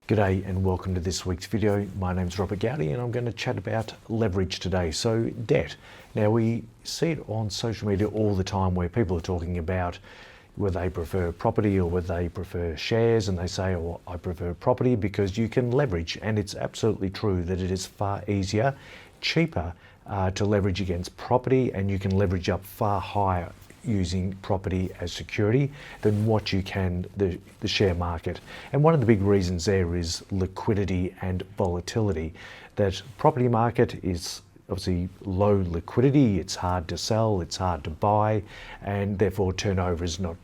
G'day and welcome to this week's video. My name's Robert Goudie and I'm going to chat about leverage today. So debt. Now we see it on social media all the time where people are talking about whether they prefer property or whether they prefer shares, and they say, oh, I prefer property because you can leverage, and it's absolutely true that it is far easier, cheaper to leverage against property, and you can leverage up far higher using property as security than what you can the share market. And one of the big reasons there is liquidity and volatility. That property market is obviously low liquidity, it's hard to sell, it's hard to buy, and therefore turnover is not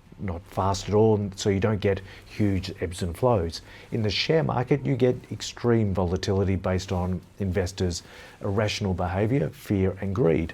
fast at all, and so you don't get huge ebbs and flows. In the share market, you get extreme volatility based on investors' irrational behaviour, fear and greed.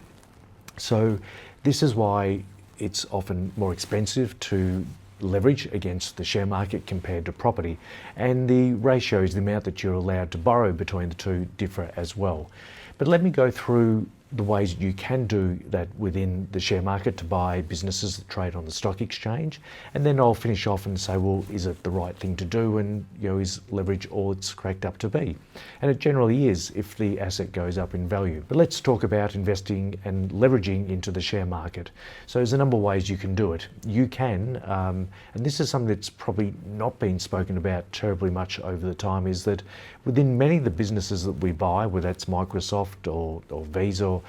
So this is why it's often more expensive to leverage against the share market compared to property. And the ratios, the amount that you're allowed to borrow between the two, differ as well. But let me go through the ways you can do that within the share market to buy businesses that trade on the stock exchange, and then I'll finish off and say, well, is it the right thing to do, and is leverage all it's cracked up to be? And it generally is if the asset goes up in value. But let's talk about investing and leveraging into the share market. So there's a number of ways you can do it. You can, and this is something that's probably not been spoken about terribly much over the time, is that within many of the businesses that we buy, whether that's Microsoft or Visa,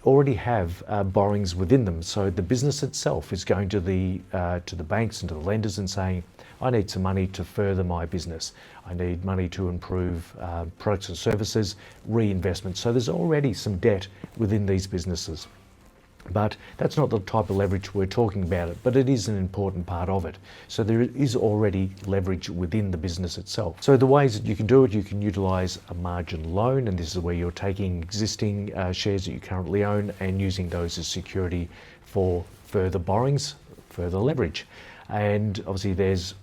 already have borrowings within them. So the business itself is going to the banks and to the lenders and saying, I need some money to further my business. I need money to improve products and services, reinvestment. So there's already some debt within these businesses. But that's not the type of leverage we're talking about it, but it is an important part of it. So there is already leverage within the business itself. So the ways that you can do it, you can utilise a margin loan, and this is where you're taking existing shares that you currently own and using those as security for further borrowings, further leverage. And obviously there's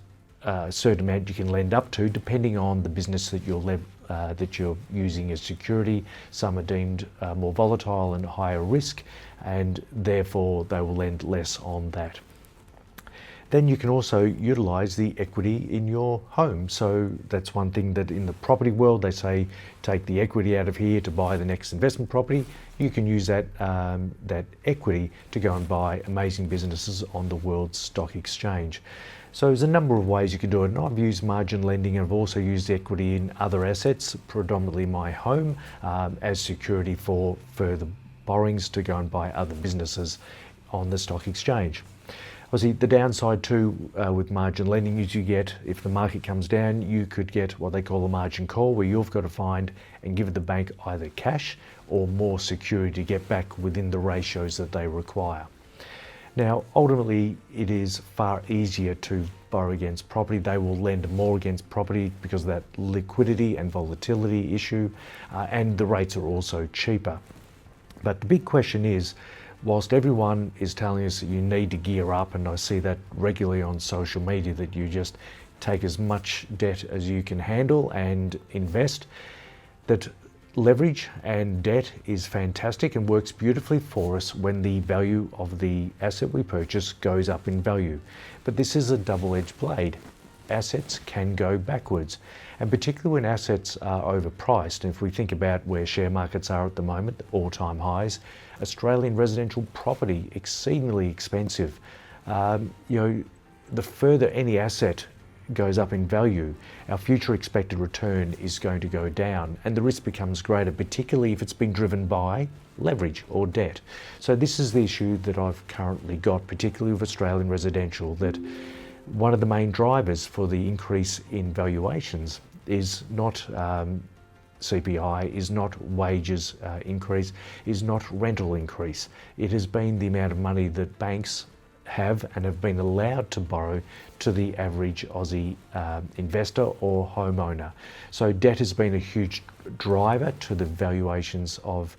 a certain amount you can lend up to depending on the business that you're using as security. Some are deemed more volatile and higher risk, and therefore they will lend less on that. Then you can also utilise the equity in your home. So that's one thing that in the property world they say, take the equity out of here to buy the next investment property. You can use that equity to go and buy amazing businesses on the world's stock exchange. So there's a number of ways you can do it, and I've used margin lending, and I've also used equity in other assets, predominantly my home, as security for further borrowings to go and buy other businesses on the stock exchange. Obviously, the downside too with margin lending is you get, if the market comes down, you could get what they call a margin call, where you've got to find and give the bank either cash or more security to get back within the ratios that they require. Now, ultimately, it is far easier to borrow against property. They will lend more against property because of that liquidity and volatility issue, and the rates are also cheaper. But the big question is, whilst everyone is telling us that you need to gear up, and I see that regularly on social media, that you just take as much debt as you can handle and invest, that leverage and debt is fantastic and works beautifully for us when the value of the asset we purchase goes up in value. But this is a double-edged blade. Assets can go backwards, and particularly when assets are overpriced. And if we think about where share markets are at the moment, all-time highs, Australian residential property exceedingly expensive. The further any asset goes up in value, our future expected return is going to go down, and the risk becomes greater, particularly if it's been driven by leverage or debt. So this is the issue that I've currently got, particularly with Australian residential, that one of the main drivers for the increase in valuations is not CPI, is not wages increase, is not rental increase. It has been the amount of money that banks have and have been allowed to borrow to the average Aussie investor or homeowner. So debt has been a huge driver to the valuations of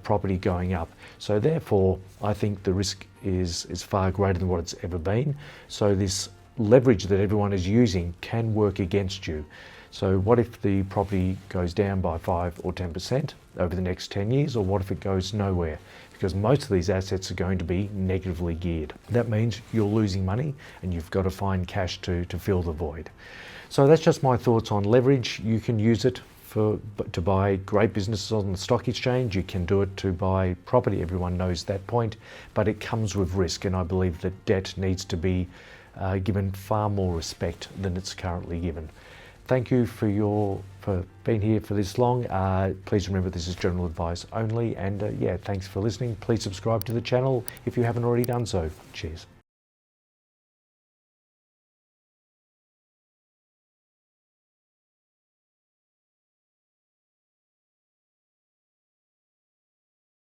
property going up. So therefore, I think the risk is far greater than what it's ever been. So this leverage that everyone is using can work against you. So what if the property goes down by 5 or 10% over the next 10 years, or what if it goes nowhere? because most of these assets are going to be negatively geared. That means you're losing money and you've got to find cash to fill the void. So that's just my thoughts on leverage. You can use it to buy great businesses on the stock exchange. You can do it to buy property. Everyone knows that point, but it comes with risk, and I believe that debt needs to be given far more respect than it's currently given. Thank you for being here for this long. Please remember this is general advice only, and yeah, thanks for listening. Please subscribe to the channel if you haven't already done so. Cheers.